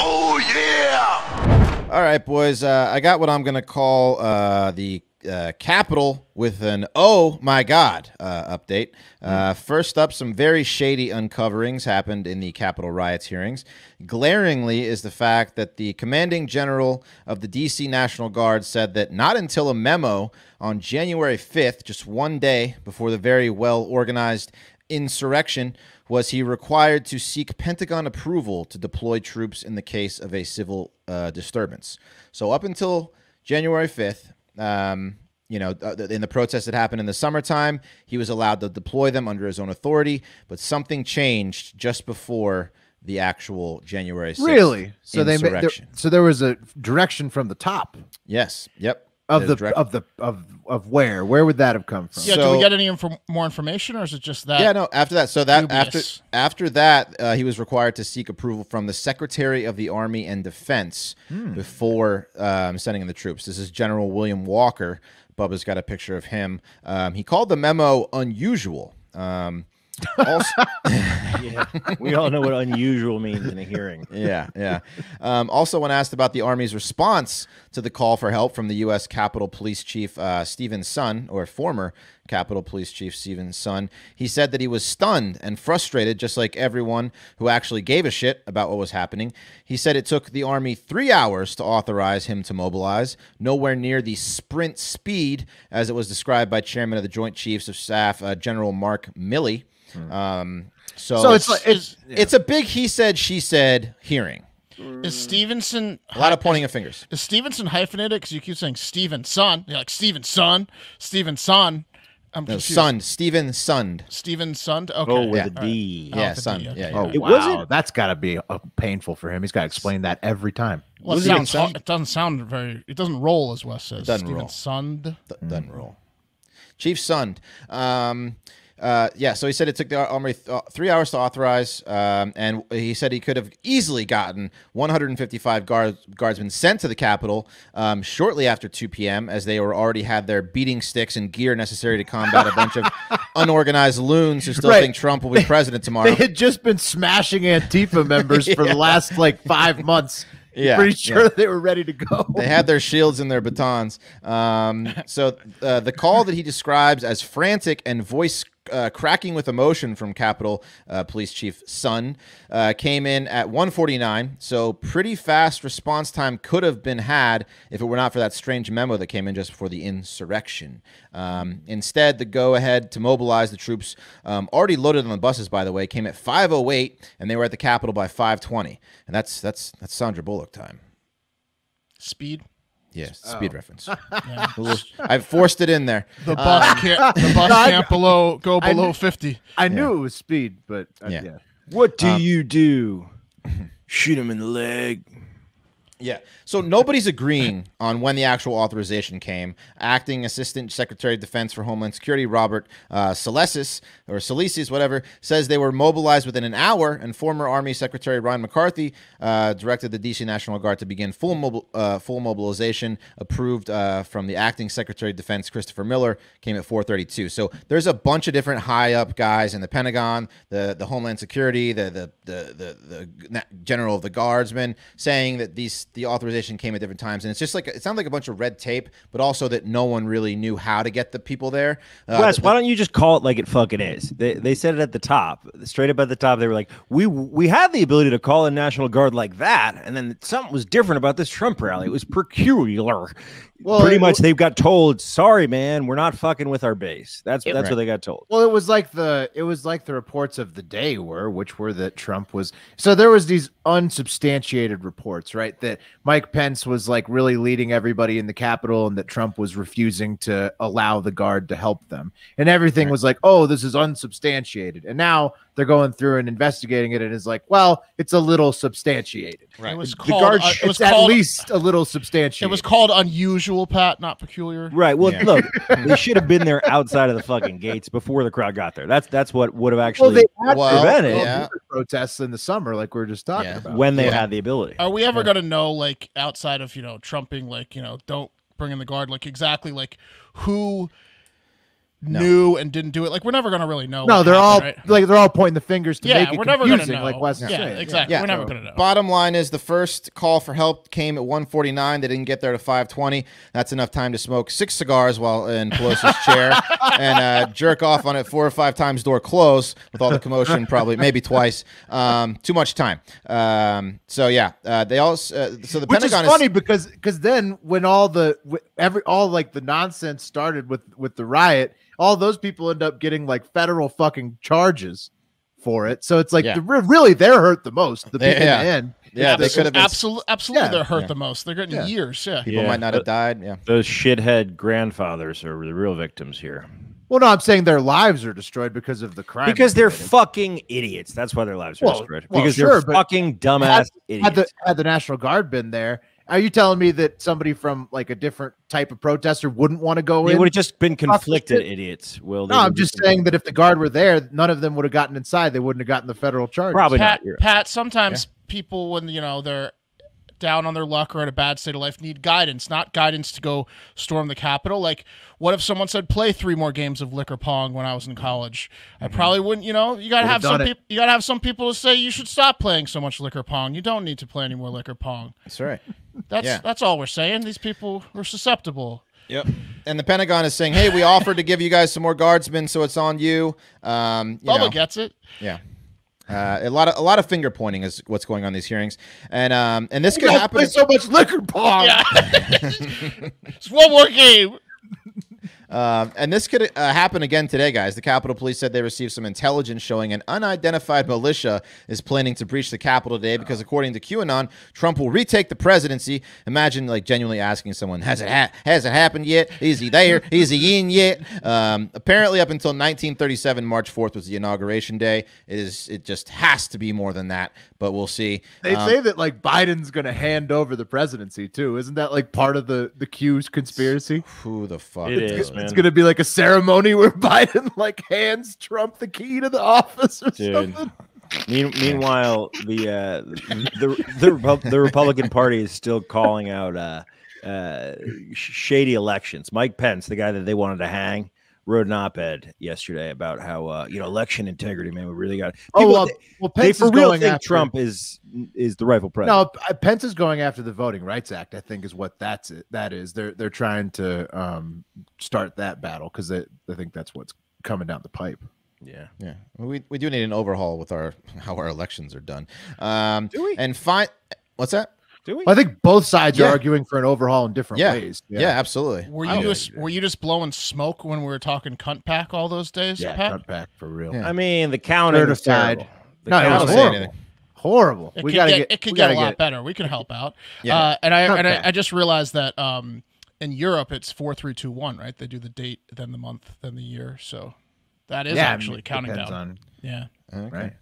Oh, yeah! All right, boys. I got what I'm going to call the Capitol with an oh my God update. First up, some very shady uncoverings happened in the Capitol riots hearings. Glaringly is the fact that the commanding general of the D.C. National Guard said that not until a memo on January 5th, just one day before the very well-organized insurrection, was he required to seek Pentagon approval to deploy troops in the case of a civil disturbance. So up until January 5th, you know, in the protests that happened in the summertime, he was allowed to deploy them under his own authority, but something changed just before the actual January 6th really? So insurrection. so there was a direction from the top. Yes. Yep. Of where would that have come from? Yeah, So- do we get any more information, or is it just that? Yeah, no, after that. So that dubious? after that, he was required to seek approval from the Secretary of the Army and Defense before sending in the troops. This is General William Walker. Bubba's got a picture of him. He called the memo unusual. Also, Yeah, we all know what unusual means in a hearing. yeah. Also, when asked about the Army's response to the call for help from the U.S. Capitol Police Chief Stephen Son, or former Capitol Police Chief Stephen Son, he said that he was stunned and frustrated, just like everyone who actually gave a shit about what was happening. He said it took the Army 3 hours to authorize him to mobilize, nowhere near the sprint speed as it was described by Chairman of the Joint Chiefs of Staff, General Mark Milley. So it's a big he said, she said hearing. Is Stevenson A lot of pointing of fingers. Is Stevenson hyphenated? Because you keep saying Steven Son. You're like Steven Son. I'm No, confused. Sund. Stephen Sund. Steven Son. Okay. Oh, with Yeah. a D. Yeah, with a Sund. D, okay. Yeah, Oh, yeah. It wow. wasn't- That's got to be painful for him. He's got to explain that every time. Well, it, Steven sounds, Sund? it doesn't sound very. It doesn't roll as Wes says. Doesn't Steven roll. Sund. Doesn't roll. Chief Sund. Yeah, so he said it took the Army 3 hours to authorize, and he said he could have easily gotten 155 guardsmen sent to the Capitol shortly after 2 p.m., as they already had their beating sticks and gear necessary to combat a bunch of unorganized loons who still Right. think Trump will be president tomorrow. They had just been smashing Antifa members for the last like 5 months. Yeah, Pretty sure they were ready to go. They had their shields and their batons. So the call that he describes as frantic and voice cracking with emotion from Capitol Police Chief Son came in at 1:49. So pretty fast response time could have been had if it were not for that strange memo that came in just before the insurrection. Instead, the go-ahead to mobilize the troops, already loaded on the buses, by the way, came at 5:08, and they were at the Capitol by 5:20. And that's Sandra Bullock time. Speed. Yes, speed reference. I forced it in there. The bus can't. The bus can't go below 50. I knew it was speed, but Yeah. yeah. What do you do? Shoot him in the leg. Yeah. So nobody's agreeing on when the actual authorization came. Acting Assistant Secretary of Defense for Homeland Security, Robert Salesis, whatever, says they were mobilized within an hour, and former Army Secretary Ryan McCarthy directed the D.C. National Guard to begin full mobilization, approved from the Acting Secretary of Defense, Christopher Miller, came at 4:32. So there's a bunch of different high-up guys in the Pentagon, the Homeland Security, the General of the Guardsmen, saying that the authorization came at different times, and it's just like it sounds like a bunch of red tape, but also that no one really knew how to get the people there. Wes, why don't you just call it like it fucking is? They said it at the top, straight up at the top. They were like, we had the ability to call a National Guard like that, and then something was different about this Trump rally. It was peculiar. Well, Pretty much, they got told, "Sorry, man, we're not fucking with our base." That's what they got told. Well, it was like the reports of the day which were that Trump was. So there was these unsubstantiated reports, right? That Mike Pence was like really leading everybody in the Capitol, and that Trump was refusing to allow the Guard to help them, and everything was like, "Oh, this is unsubstantiated." And now they're going through and investigating it, and it's like, well, it's a little substantiated. Right. It was The called. Guard, It was it's at called. least a little substantiated. It was called unusual, Pat, not peculiar. Right. Well, look, they should have been there outside of the fucking gates before the crowd got there. That's what would have actually they had prevented protests in the summer, like we were just talking about. when they had the ability. Are we ever gonna know, like, outside of, trumping, like, don't bring in the Guard, like, exactly, like, who knew and didn't do it. Like we're never gonna really know. No, what they're all happened, right? like they're all pointing the fingers to make it we're never gonna confusing, know. like Wes is yeah, saying. exactly. Yeah. We're never gonna know. Bottom line is the first call for help came at 1:49. They didn't get there to 5:20. That's enough time to smoke 6 cigars while in Pelosi's chair and jerk off on it 4 or 5 times door closed with all the commotion, probably maybe twice. Too much time. So yeah, they all. So the Which Pentagon is funny because then when all the nonsense started with the riot, all those people end up getting like federal fucking charges for it. So it's like really they're hurt the most. The people in the end. Yeah, they could have been. Absolutely, they're hurt the most. They're getting years. Yeah, People might not have died. Yeah, those shithead grandfathers are the real victims here. Well, no, I'm saying their lives are destroyed because of the crime. Because they're fucking idiots. That's why their lives are destroyed. Because they're fucking dumbass idiots. Had the National Guard been there, are you telling me that somebody from like a different type of protester wouldn't want to go in? They would have just been conflicted idiots. Will no, I'm just saying that if the Guard were there, none of them would have gotten inside. They wouldn't have gotten the federal charge. Probably not. Pat, sometimes people, when they're down on their luck or in a bad state of life, need guidance, not guidance to go storm the Capitol. Like, what if someone said play 3 more games of liquor pong when I was in college? I probably wouldn't. You gotta have some people. You gotta have some people to say you should stop playing so much liquor pong. You don't need to play any more liquor pong. That's right. That's all we're saying. These people are susceptible. Yep. And the Pentagon is saying, hey, we offered to give you guys some more guardsmen, so it's on you. Bubba gets it. Yeah. A lot of finger pointing is what's going on in these hearings, and this could happen. Play so much liquor pong. Yeah. It's one more game. And this could happen again today, guys. The Capitol Police said they received some intelligence showing an unidentified militia is planning to breach the Capitol today because, according to QAnon, Trump will retake the presidency. Imagine, like, genuinely asking someone, has it happened yet? Is he there? Is he in yet? Apparently, up until 1937, March 4th was the inauguration day. It just has to be more than that, but we'll see. They say that, like, Biden's going to hand over the presidency, too. Isn't that, like, part of the Q's conspiracy? Who the fuck? It is, man. It's going to be like a ceremony where Biden like hands Trump the key to the office or something. Meanwhile, the Republican Party is still calling out shady elections. Mike Pence, the guy that they wanted to hang, wrote an op-ed yesterday about how election integrity, man, we really got people. Pence they for is real going think after Trump is the rightful president. No, Pence is going after the Voting Rights Act. I think is what that is. They're trying to start that battle because I think that's what's coming down the pipe. Yeah. We do need an overhaul with how our elections are done. Do we? And what's that? Do we? I think both sides are arguing for an overhaul in different ways. Yeah, absolutely. Were you just blowing smoke when we were talking cunt pack all those days? Yeah, Pat? cunt pack for real. Yeah. I mean, the counting is terrible. No, it was horrible. Horrible. It could get a lot better. We can help out. Yeah. And I just realized that in Europe it's 4-3-2-1, right? They do the date, then the month, then the year. So that is actually counting down. On, yeah. Okay. Right.